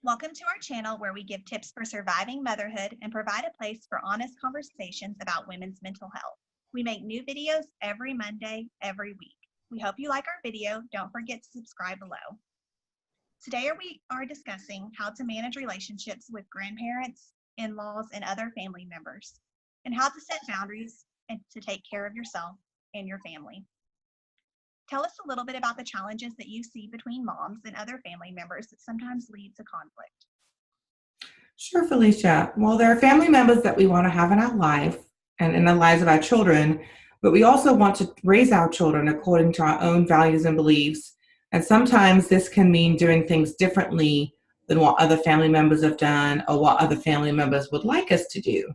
Welcome to our channel where we give tips for surviving motherhood and provide a place for honest conversations about women's mental health. We make new videos every Monday, every week. We hope you like our video. Don't forget to subscribe below. Today we are discussing how to manage relationships with grandparents, in-laws, and other family members, and how to set boundaries and to take care of yourself and your family. Tell us a little bit about the challenges that you see between moms and other family members that sometimes lead to conflict. Sure, Felicia. Well, there are family members that we want to have in our life and in the lives of our children, but we also want to raise our children according to our own values and beliefs. And sometimes this can mean doing things differently than what other family members have done or what other family members would like us to do.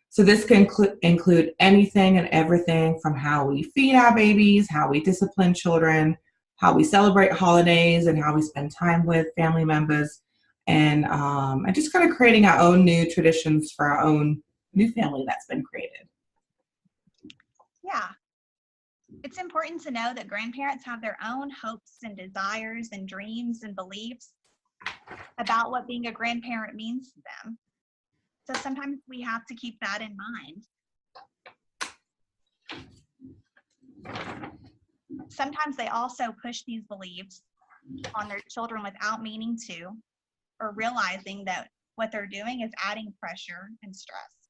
So this can include anything and everything from how we feed our babies, how we discipline children, how we celebrate holidays, and how we spend time with family members, and just kind of creating our own new traditions for our own new family that's been created. Yeah. It's important to know that grandparents have their own hopes and desires and dreams and beliefs about what being a grandparent means to them. So sometimes we have to keep that in mind. Sometimes they also push these beliefs on their children without meaning to, or realizing that what they're doing is adding pressure and stress.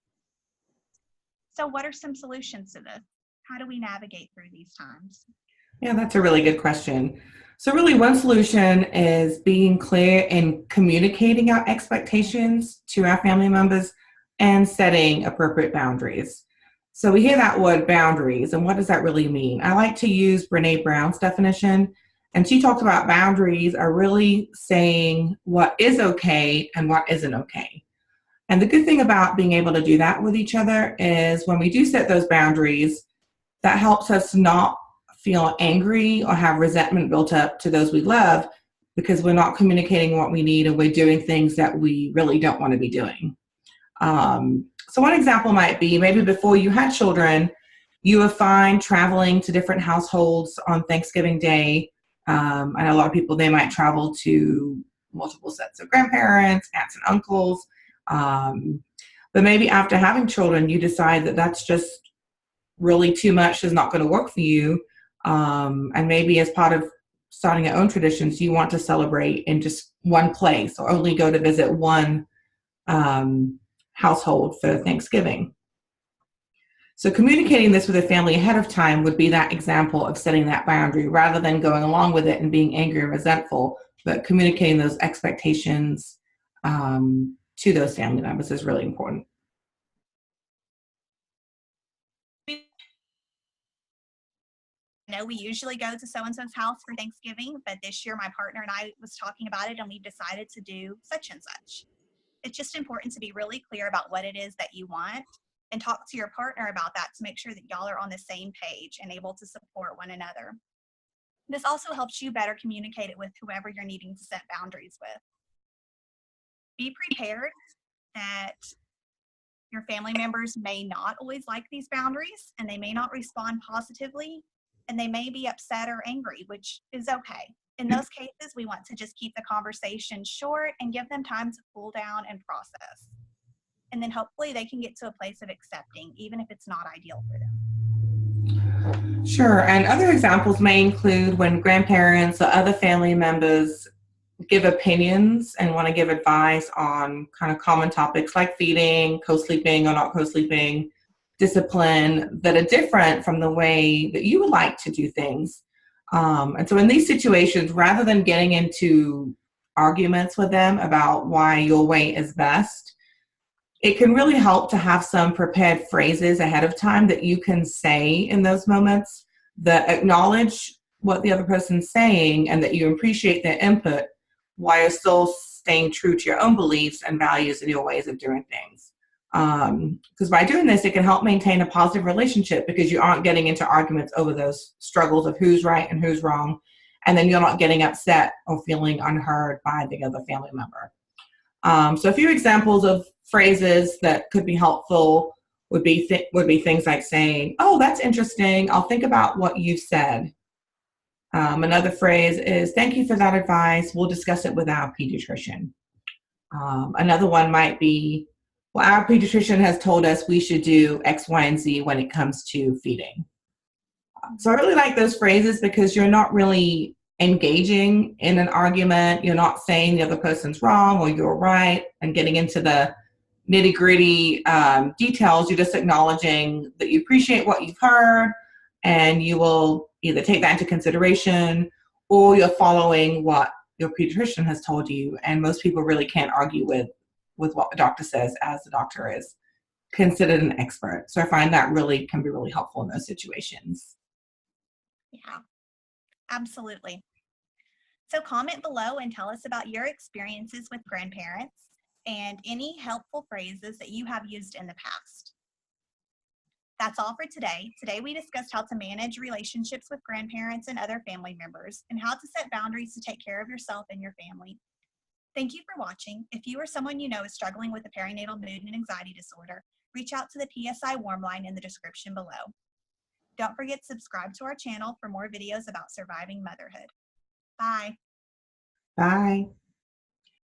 So what are some solutions to this? How do we navigate through these times? Yeah, that's a really good question. So really one solution is being clear and communicating our expectations to our family members and setting appropriate boundaries. So we hear that word boundaries, and what does that really mean? I like to use Brene Brown's definition, and she talked about boundaries are really saying what is okay and what isn't okay. And the good thing about being able to do that with each other is when we do set those boundaries, that helps us not feel angry or have resentment built up to those we love because we're not communicating what we need and we're doing things that we really don't want to be doing. So one example might be maybe before you had children, you were fine traveling to different households on Thanksgiving Day. I know a lot of people, they might travel to multiple sets of grandparents, aunts and uncles. But maybe after having children, you decide that that's just really too much, is not going to work for you. And maybe as part of starting your own traditions, you want to celebrate in just one place or only go to visit one household for Thanksgiving. So communicating this with a family ahead of time would be that example of setting that boundary rather than going along with it and being angry and resentful, but communicating those expectations to those family members is really important. I know we usually go to so-and-so's house for Thanksgiving, but this year my partner and I was talking about it and we decided to do such and such. It's just important to be really clear about what it is that you want and talk to your partner about that to make sure that y'all are on the same page and able to support one another. This also helps you better communicate it with whoever you're needing to set boundaries with. Be prepared that your family members may not always like these boundaries and they may not respond positively and they may be upset or angry, which is okay. In those cases, we want to just keep the conversation short and give them time to cool down and process. And then hopefully they can get to a place of accepting, even if it's not ideal for them. Sure, and other examples may include when grandparents or other family members give opinions and want to give advice on kind of common topics like feeding, co-sleeping or not co-sleeping, discipline, that are different from the way that you would like to do things. And so in these situations, rather than getting into arguments with them about why your way is best, it can really help to have some prepared phrases ahead of time that you can say in those moments that acknowledge what the other person's saying and that you appreciate their input while you're still staying true to your own beliefs and values and your ways of doing things. Because by doing this, it can help maintain a positive relationship because you aren't getting into arguments over those struggles of who's right and who's wrong. And then you're not getting upset or feeling unheard by the other family member. So a few examples of phrases that could be helpful would be things like saying, "Oh, that's interesting. I'll think about what you said." Another phrase is, "Thank you for that advice. We'll discuss it with our pediatrician." Another one might be, well, our pediatrician has told us we should do X, Y, and Z when it comes to feeding. So I really like those phrases because you're not really engaging in an argument. You're not saying the other person's wrong or you're right and getting into the nitty gritty details. You're just acknowledging that you appreciate what you've heard and you will either take that into consideration or you're following what your pediatrician has told you. And most people really can't argue with what the doctor says, as the doctor is considered an expert. So I find that really can be really helpful in those situations. Yeah, absolutely. So comment below and tell us about your experiences with grandparents and any helpful phrases that you have used in the past. That's all for today. Today we discussed how to manage relationships with grandparents and other family members and how to set boundaries to take care of yourself and your family. Thank you for watching. If you or someone you know is struggling with a perinatal mood and anxiety disorder, reach out to the PSI warmline in the description below. Don't forget to subscribe to our channel for more videos about surviving motherhood. Bye. Bye.